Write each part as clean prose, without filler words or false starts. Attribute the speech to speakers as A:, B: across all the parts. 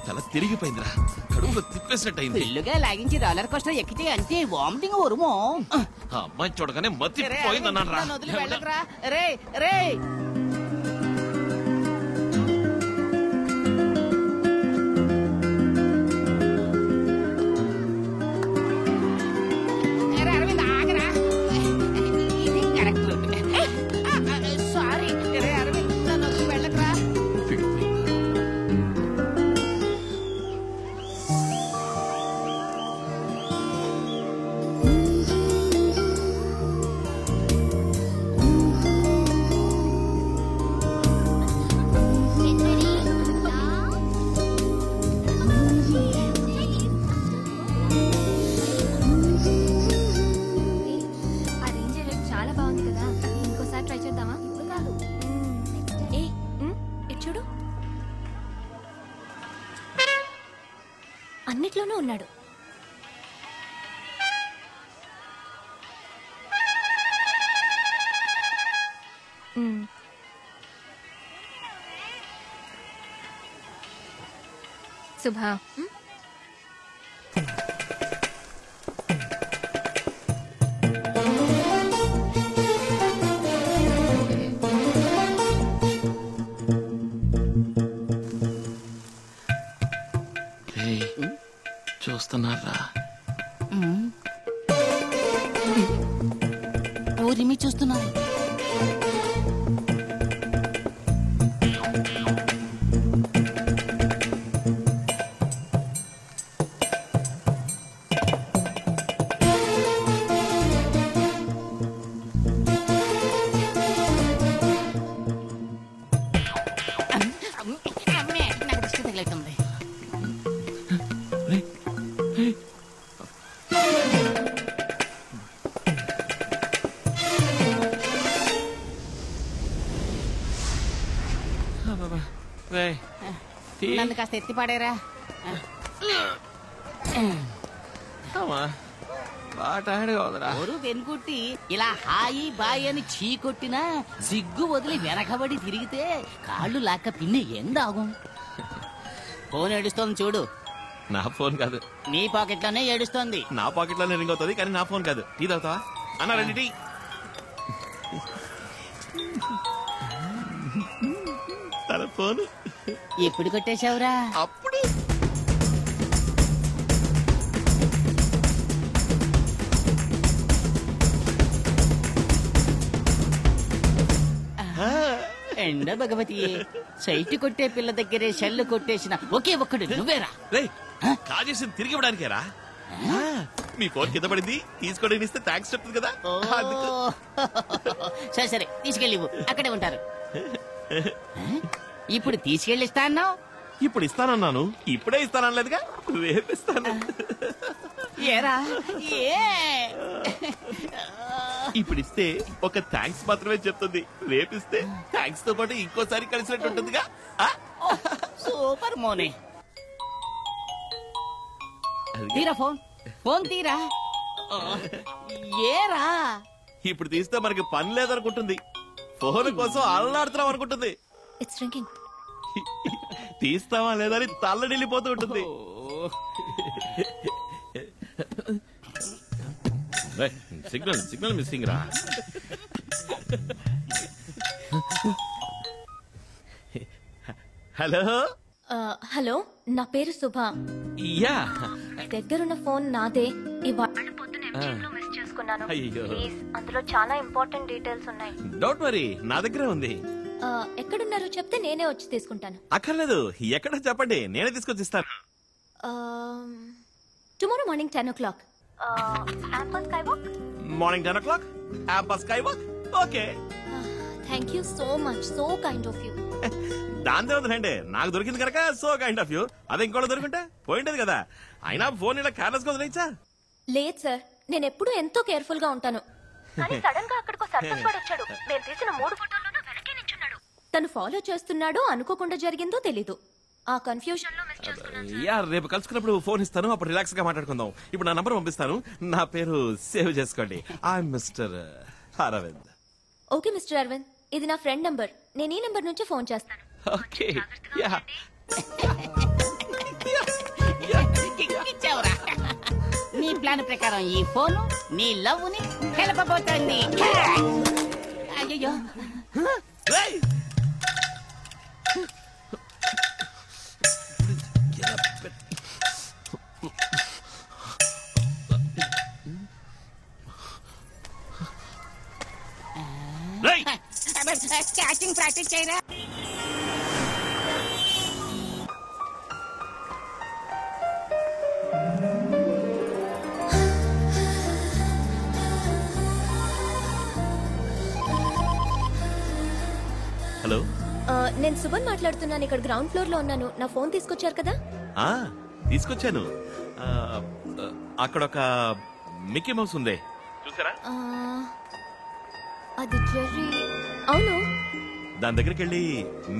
A: తల తిరిగిపోయిందిరా, కడుపులో తిప్పేసినట్టయింది.
B: ఇల్లుగా లాగించి రోలర్ కోస్టర్ ఎక్కితే అంతే వామిటింగ్ వరుమో.
A: ఆ అమ్మాయి చూడగానే మతి పోయిందన్నాను రా.
B: వదిలి వెళ్ళకరా రే రే.
C: అన్నిట్లోనూ ఉన్నాడు. శుభా,
A: చూస్తున్నారా?
B: ఊరిమి చూస్తున్నారు. నాకు దృష్టి తగిలేస్తుంది. నన్ను కాస్త ఎత్తి పాడారా. ఊరు వెనుకొట్టి ఇలా హాయి బాయి అని చీ కొట్టినా సిగ్గు వదిలి వెనకబడి తిరిగితే కాళ్ళు లాక్క పిన్ని ఎందాగం. ఫోన్ ఏడుస్తోంది చూడు.
A: నా ఫోన్ కాదు,
B: నీ పాకెట్ లోనే ఏడుస్తోంది.
A: నా పాకెట్ లోనే రింగ్ అవుతుంది, కానీ నా ఫోన్ కాదు. టీ తాగుతావా అన్నా? రండి టీ. తన ఫోన్
B: ఎప్పుడు కొట్టేశావురా?
A: అప్పుడు
B: ఎండ భగవతి, సైట్ కొట్టే పిల్ల దగ్గరే షెల్లు కొట్టేసిన ఒకే ఒక్కడు నువ్వేరా?
A: కాజేసి తిరిగి ఇవ్వడానికేరా? మీ ఫోన్ కింద పడింది, తీసుకోవడానికి ఇస్తే థ్యాంక్స్ చెప్తుంది కదా.
B: సరే సరే తీసుకెళ్ళి అక్కడే ఉంటారు. ఇప్పుడు తీసుకెళ్ళిస్తా అన్నావు.
A: ఇప్పుడు ఇస్తానన్నాను, ఇప్పుడే ఇస్తానలేదుగా, రేపిస్తాను.
B: ఏరా
A: ఇప్పుడు ఇస్తే ఒక థ్యాంక్స్ మాత్రమే చెప్తుంది, రేపిస్తే థ్యాంక్స్ తో పాటు ఇంకోసారి కలిసినట్టు ఉంటుందిగా.
B: సూపర్ మోనే. తీరా ఫోన్, ఫోన్ తీరా. ఏరా
A: ఇప్పుడు తీస్తే మనకి పని లేదనుకుంటుంది, ఫోన్ కోసం అల్లాడుతున్నాం అనుకుంటుంది.
C: It's ringing.
A: తీస్తావా లేదా అని తల్లడిల్లిపోతూ ఉంటుంది. సిగ్నల్ సిగ్నల్ మిస్సింగ్ రా. హలో
C: హలో, నా పేరు శుభ.
A: యా
C: దగ్గరున్న ఫోన్ నాదే. ఇవాళ పొద్దున MTM లో మిస్ చేసుకున్నాను.
A: అయ్యో.
C: ప్లీజ్, అందులో చాలా ఇంపార్టెంట్ డీటెయిల్స్ ఉన్నాయి.
A: డోంట్ వరీ, నా దగ్గరే ఉంది.
C: ఎక్కడున్నారో చెప్తే నేనే వచ్చి తీసుకుంటాను.
A: అక్కర్లేదు, ఎక్కడ చెప్పండి, నేనే తీసుకొచ్చిస్తాను.
C: Tomorrow morning 10 o'clock. Amber Skywalk.
A: Morning 10 o'clock, Amber Skywalk. Okay.
C: Thank you so much, so kind of you.
A: దాని వద్దులేండి, నాకు దొరికింది కనుక సో కైండ్ ఆఫ్ యూ. అదే ఇంకోటి దొరికింటే పోయింటది కదా. అయినా ఫోన్ ఇలా కేర్లెస్ గా వదిలేచ్చా?
C: లేదు సార్, నేను ఎప్పుడూ ఎంతో కేర్ఫుల్ గా ఉంటాను. కానీ సడన్ గా అక్కడికి సర్పంచ్ వాడు వచ్చాడు. నేను తీసిన 3 ఫోటోల్లోనూ వెనకే నిల్చున్నాడు. తను ఫాలో చేస్తున్నాడో అనుకోకుండా జరిగిందో తెలీదు. ఆ కన్ఫ్యూజన్ లో మిస్ చేసుకున్నాను.
A: యా, రేపు కలుసుకున్నప్పుడు ఫోన్ ఇస్తాను, అప్పుడు రిలాక్స్ గా మాట్లాడుకుందాం. ఇప్పుడు నా నంబర్ పంపిస్తాను, నా పేరు సేవ్ చేసుకోండి. I'm mister Aravind.
C: Okay mister Aravind, ఇది నా ఫ్రెండ్ నంబర్. నేను ఈ నంబర్ నుంచి ఫోన్ చేస్తాను.
A: ఓకే. యా.
B: ఇచ్చావురా. నీ ప్లాన్ ప్రకారం ఈ ఫోన్ నీ లవ్ ని కలపబోతోంది. అయ్యో,
A: రేయ్! రేయ్!
B: క్యాచింగ్ ప్రాక్టీస్ చేయరా.
A: హలో.
C: నేను సుభన్ మాట్లాడుతున్నాను. ఇక్కడ గ్రౌండ్ ఫ్లోర్ లో ఉన్నాను. నా ఫోన్ తీసుకొచ్చారు కదా?
A: ఆ, తీసుకొచ్చాను. అక్కడ ఒక మిక్కీ మౌస్ ఉంది, చూసారా?
C: అది జెర్రీ. అవును.
A: దాని దగ్గరికి వెళ్ళి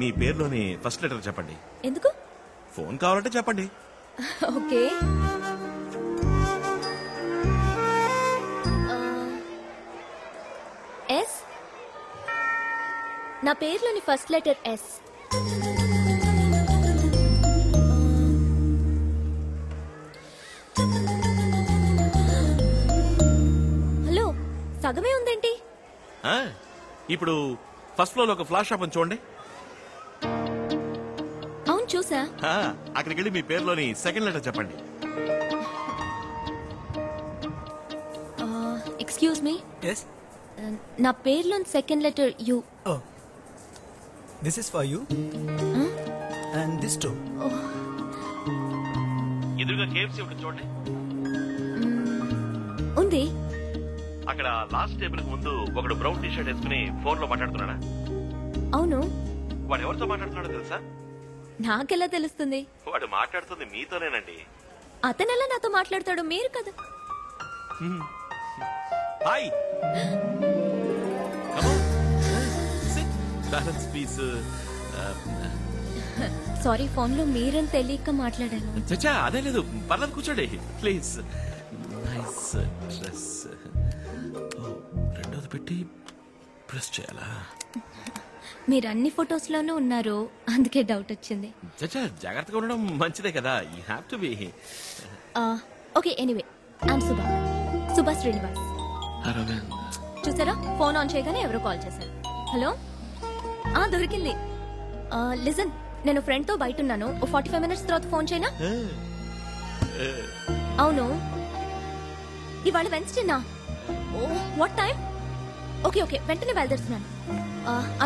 A: మీ పేరులోని ఫస్ట్ లెటర్ చెప్పండి.
C: ఎందుకు?
A: ఫోన్ కావాలంటే చెప్పండి.
C: ఓకే. ఎస్. నా పేరులోని ఫస్ట్ లెటర్ ఎస్. హలో, సగమే ఉందేంటి?
A: ఇప్పుడు ఫస్ట్ ఫ్లోర్ లో ఒక ఫ్లాష్ షాప్ చూడండి.
C: అవును, చూసా.
A: అక్కడికి వెళ్ళి మీ పేరులోని సెకండ్ లెటర్ చెప్పండి.
C: Excuse me.
D: Yes.
C: నా పేరులోని second letter U.
D: Oh. This is for you. And this too.
A: ఎదురుగా కేఎఫ్సీ ఒకటి చూడండి.
C: ఉంది.
A: అక్కడ లాస్ట్ టేబుల్ కు ముందు ఒకడు బ్రౌన్ టీ షర్ట్ వేసుకుని ఫోన్ లో మాట్లాడుతున్నాడా?
C: అవును.
A: వాడు ఎవరితో మాట్లాడుతున్నాడో తెలుసా?
C: నాకెలా తెలుస్తుంది?
A: వాడు మాట్లాడుతుంది మీతోనేనండి.
C: అతనెలా నాతో మాట్లాడతాడు? మీరు కదా.
A: హాయ్. బ్యాలెన్స్ పీస్.
C: సారీ, ఫోన్ లో మీరని తెలియక మాట్లాడాను.
A: చచ్చా, అదే లేదు, పర్లేదు, కూర్చోండి ప్లీజ్. Nice dress. రెండోది పెట్టి ప్రెస్ చేయాలా?
C: మీరు అన్ని ఫొటోస్ లోనూ ఉన్నారు, అందుకే డౌట్ వచ్చింది.
A: చచ్చా, జాగ్రత్తగా ఉండడం మంచిదే కదా. You have to be.
C: Okay, anyway, I'm Subha Srinivas.
A: Aravind.
C: చూసారా, ఫోన్ ఆన్ చేయగానే ఎవరో కాల్ చేశారు. హలో. దొరికింది. లిజన్, నేను ఫ్రెండ్ తో బయట ఉన్నాను. 45 minutes తర్వాత ఫోన్ చేయనా? అవును. ఇవాళ వెన్స్డేనా? Oh, what time? Okay okay, వెంటనే బయలుదేరుతున్నాను.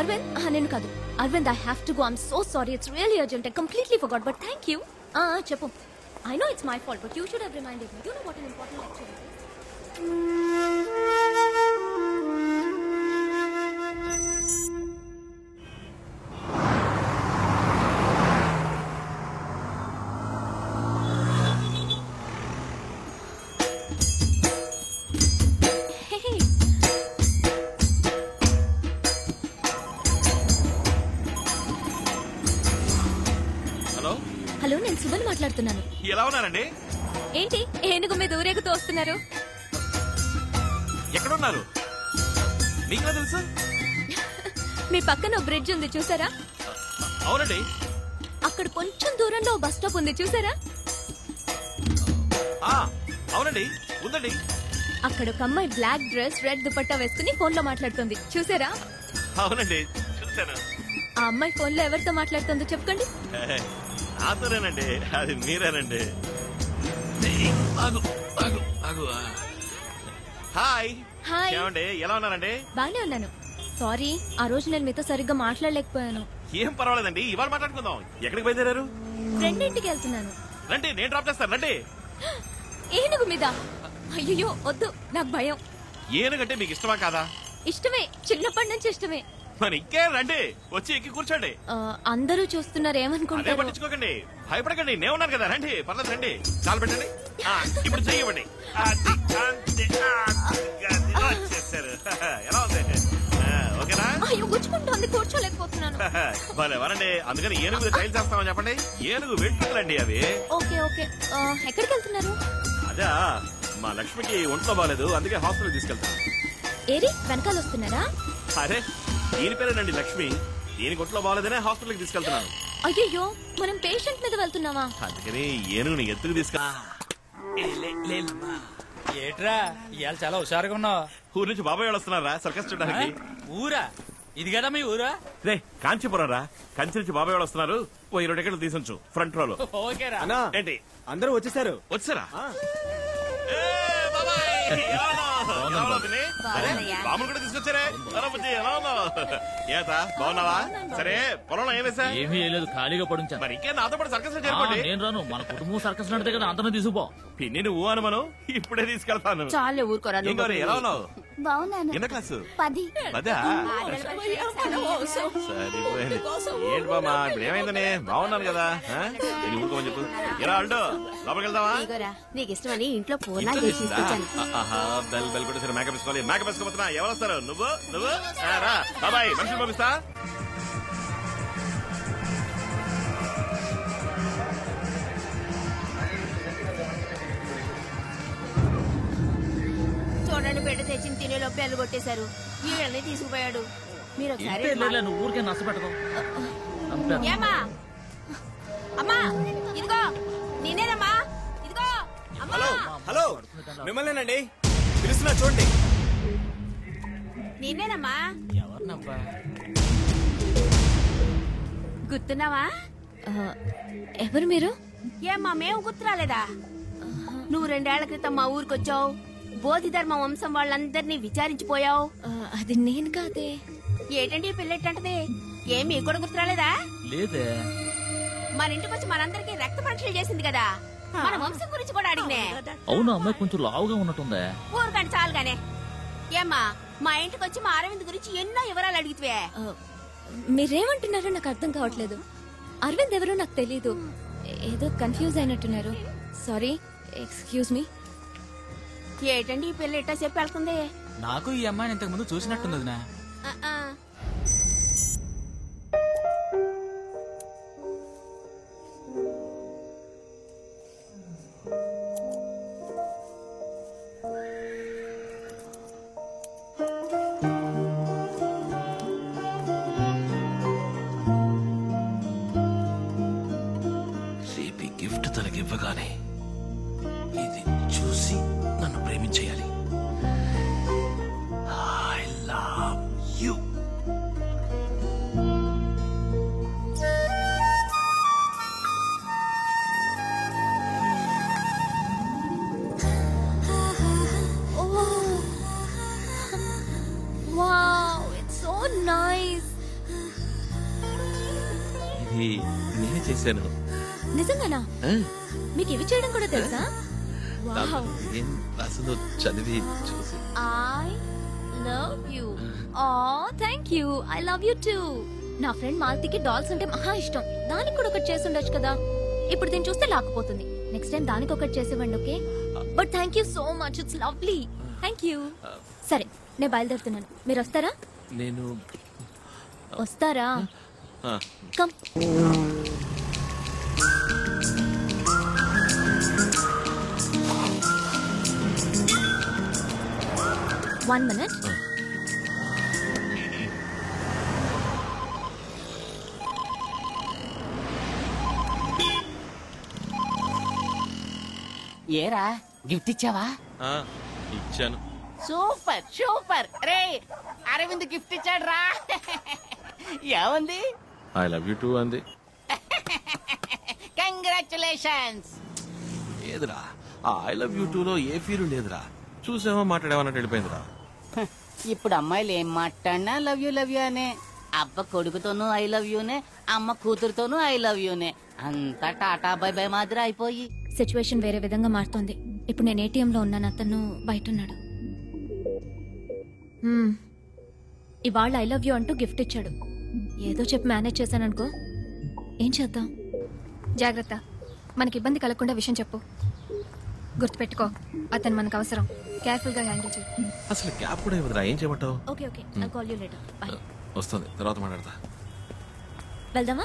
C: అరవింద్, నేను కాదు. Aravind, I have to go. I'm so sorry, it's really urgent. I completely forgot, but thank you. చెప్పు. I know it's my fault, but you should have reminded me. You know what an important lecture it is.
A: Hello.
C: Hello, నేను సుమన్ మాట్లాడుతున్నాను.
A: ఎలా ఉన్నారండి?
C: ఏంటి ఏనుగు మీద ఊరేగుతూ వస్తున్నారు?
A: ఎక్కడున్నారు? మీకెలా తెలుసు?
C: మీ పక్కన బ్రిడ్జ్ ఉంది, చూసారా?
A: అవునండి.
C: అక్కడ కొంచెం దూరంలో బస్ స్టాప్ ఉంది, చూసారా?
A: అవునండి, ఉందండి.
C: అక్కడ ఒక అమ్మాయి బ్లాక్ డ్రెస్, రెడ్ దుపట్టా వేసుకుని ఫోన్ లో మాట్లాడుతుంది, చూసారా?
A: అవునండి, చూసాను.
C: ఆ అమ్మాయి ఫోన్ లో ఎవరితో మాట్లాడుతుందో చెప్పండి.
A: నాతోనేనండి, అది మీరేనండి. హాయ్.
C: హాయ్.
A: ఏమండి, ఎలా ఉన్నారండి?
C: బానే ఉన్నాను. సారీ, ఆ రోజు నేను మీతో సరిగ్గా మాట్లాడలేకపోయాను.
A: ఏం పర్వాలేదండి, ఇవాళ మాట్లాడుకుందాం. ఎక్కడికి బయలుదేరారు?
C: ఫ్రెండ్ ఇంటికి వెళ్తున్నాను.
A: రండి, నేను డ్రాప్ చేస్తాను. రండి.
C: ఏనుగు మీద? అయ్యో వద్దు, నాకు భయం.
A: ఏనుగంటే మీకు ఇష్టమా కాదా?
C: ఇష్టమే, చిన్నప్పటి నుంచి ఇష్టమే.
A: మరి ఇంకే రండి, వచ్చి ఎక్కి కూర్చోండి.
C: అందరూ చూస్తున్నారు,
A: అదే
C: ఏమనుకుంటారు?
A: పట్టించుకోకండి, భయపడకండి, నేను ఉన్నాను కదా. రండి, పర్లేదు, రండి. చాలు పెట్టండి. ఇప్పుడు చెయ్యండి. వచ్చేసారు. ఎలా ఉంది? ఓకేనా?
C: అయ్యో గుచ్చుకుంటోంది, కూర్చోలేకపోతున్నాను.
A: భలే వరండి, అందుకని ఏనుగు ట్రైల్ చేస్తామని చెప్పండి. ఏనుగు వెంట్రుకలండి అవి.
C: ఓకే ఓకే, ఎక్కడికి వెళ్తున్నారు?
A: అదా, మా లక్ష్మికి ఒంట్లో బాగాలేదు, అందుకే హాస్పిటల్ తీసుకెళ్తాను.
C: ఏరి వెనకాల వస్తున్నారా?
A: అరే, దీని పేరేనండి లక్ష్మి. దీనికి ఒంట్లో బాగాలేదనే హాస్పిటల్కి తీసుకెళ్తున్నాను.
C: అయ్యో, మనం పేషెంట్ మీద వెళ్తున్నావా?
A: అందుకని ఏనుగుని ఎత్తుకు
D: ఏట్రా ఇవాళ చాలా హుషారుగా ఉన్నావు.
A: ఊరు నుంచి బాబాయ్ వాళ్ళు వస్తున్నారా సర్కస్ చూడడానికి?
D: ఊరా? ఇది కదా మీ ఊరా?
A: రే, కాంచీపురం రా. కంచి నుంచి బాబాయ్ వాళ్ళు వస్తున్నారు. ఓ 20 టికెట్లు తీసుంచు ఫ్రంట్ రోలో.
D: ఓకేరా.
A: ఏంటి
E: అందరూ వచ్చేసారు.
A: వచ్చారా? బాబులు కూడా తీసుకొచ్చారే. ఎలా ఉన్నావు? ఏతా బాగున్నావా? సరే, పొలంలో ఏం వేసా?
F: ఏమీ లేదు, ఖాళీగా పడుంచా.
A: మరి ఇంకే నాతో పాటు సర్కస్ చేరుకోండి.
F: నేను రాను, మన కుటుంబం సర్కస్ నడితే కదా, అంతనే తీసుకుపో.
A: పిన్ని నువ్వు అనుమను ఇప్పుడే తీసుకెళ్తాను.
B: చాలే ఊరుకోరా.
A: ఎలా ఉన్నావు?
C: బాగున్నాను.
A: ఎన్న క్లాసు?
C: 10.
A: అదా, సరిపోయింది. ఏంటి బామా, ఇప్పుడు ఏమైందని? బాగున్నాను కదా. నేను ఊరుకోమని చెప్పు. ఎలా అంటూ లోపలికి వెళ్దామా?
C: నీకు ఇష్టమని ఇంట్లో పూర్ణ
A: బెల్ బెల్ కూడా సరే. మేకప్ వేసుకోవాలి. మేకప్ వేసుకోబోతున్నా. ఎవరు వస్తారు? నువ్వు నువ్వు రా బాబాయ్, మనుషులు పంపిస్తా.
C: చూడండి, బిడ్డ తెచ్చిన తినేలో పెళ్లి కొట్టేశారు. వీళ్ళని తీసుకుపోయాడు. మీరు ఒకసారి
F: నువ్వు ఊరికే నష్టపెట్టుకో.
C: ఏమా అమ్మా, ఇదిగో నేనేనమ్మా, ఇదిగో అమ్మా.
E: హలో, మిమ్మల్నేనండి పిలుస్తున్నా, చూడండి.
C: నేనేనమ్మా.
F: ఎవరినబ్బా?
C: గుర్తున్నావా? ఎవరు మీరు? ఏమ్మా, మేము గుర్తురాలేదా? నువ్వు 2 ఏళ్ల క్రితం మా ఊరికొచ్చావు. బోధిధర్మ వంశం వాళ్ళందరినీ విచారించిపోయావు. అది నేను కాదే. ఏటండి పిల్లెట్టంటది? ఏం మీకు కూడా గుర్తురాలేదా?
F: లేదే.
C: మన ఇంటికి వచ్చి మనందరికి రక్త పరీక్షలు చేసింది కదా, మన వంశం గురించి కూడా అడిగినే.
F: అవును, అమ్మాయి కొంచెం లావుగా ఉన్నట్టుందే.
C: ఊరుకండి చాలుగానే. ఏమ్మా, మా ఇంటికి వచ్చి మా అరవింద్ గురించి ఎన్నో వివరాలు అడిగితే. మీరేమంటున్నారో నాకు అర్థం కావట్లేదు. అరవింద్ ఎవరో నాకు తెలీదు. ఏదో కన్ఫ్యూజ్ అయినట్టున్నారు. Sorry, excuse me. ఏటండి ఈ పిల్ల ఇట్టా చెప్పి వెళ్తుంది?
D: నాకు ఈ అమ్మాయిని ఇంతకు ముందు చూసినట్టుంది వదినా.
A: రేపు గిఫ్ట్ తనకి ఇవ్వగానే ఇది చూసి నన్ను ప్రేమించేయాలి. I love you.
C: Wow, it's so nice.
A: ఇది నేనే చేశాను.
C: నిజంగానా? మీకు ఇవి చేయడం కూడా తెలుసా? వావ్,
A: ఏం అసలు చదివి చూసి.
C: I love you. Oh thank you. I love you too. నా ఫ్రెండ్ మాలతికి డాల్స్ అంటే మహా ఇష్టం. దానికి కూడా ఒకటి చేసి ఉండొచ్చు కదా. ఇప్పుడు దీన్ని చూస్తే లాక్కుపోతుంది. నెక్స్ట్ టైం దానికి ఒకటి చేసేవ్వండి, okay? But thank you so much, it's lovely. Thank you. సరే, నేను బయలుదేరుతున్నాను. మీరు వస్తారా?
A: నేను
C: వస్తారా? కమ్. One minute.
B: ఏరా గిఫ్ట్ ఇచ్చావా?
A: ఆ, ఇచ్చాను.
B: సూపర్ సూపర్ రే, అరవింద్ గిఫ్ట్ ఇచ్చాడు రా. ఏముంది?
A: ఐ లవ్ యూ టూ అంది.
B: కంగ్రాచులేషన్స్.
A: లేదురా, ఆ ఐ లవ్ యూ టూ లో ఏ ఫీల్ లేదురా. చూసామో మాట్లాడేమన్నట్టు వెళ్ళిపోయిందిరా.
B: ఇప్పుడు అమ్మాయిలు ఏం మాట్లాడినా లవ్ యూ అనే. అబ్బ కొడుకుతోనూ ఐ లవ్ యూనే, అమ్మ కూతురుతోనూ ఐ లవ్ యూనే. అంతా టాటా బై బై మాదిరి అయిపోయి.
C: సిచ్యువేషన్ వేరే విధంగా మారుతోంది. ఇప్పుడు నేను ఏటీఎంలో ఉన్నాను, అతను బయట ఉన్నాడు. ఇవాళ ఐ లవ్ యూ అంటూ గిఫ్ట్ ఇచ్చాడు. ఏదో చెప్పి మేనేజ్ చేశాననుకో. ఏం చేద్దాం? జాగ్రత్త, మనకి ఇబ్బంది కలగకుండా విషయం చెప్పు. గుర్తుపెట్టుకో, అతను మనకు అవసరం. కేర్ఫుల్ గా హ్యాండిల్ చేయి.
A: అసలు క్యాబ్ కూడా ఇవ్వదురా, ఏం చేయమంటావు?
C: Okay okay, I'll call you later. By.
A: వస్తుంది, తర్వాత మాట్లాడతా.
C: వెళ్దామా?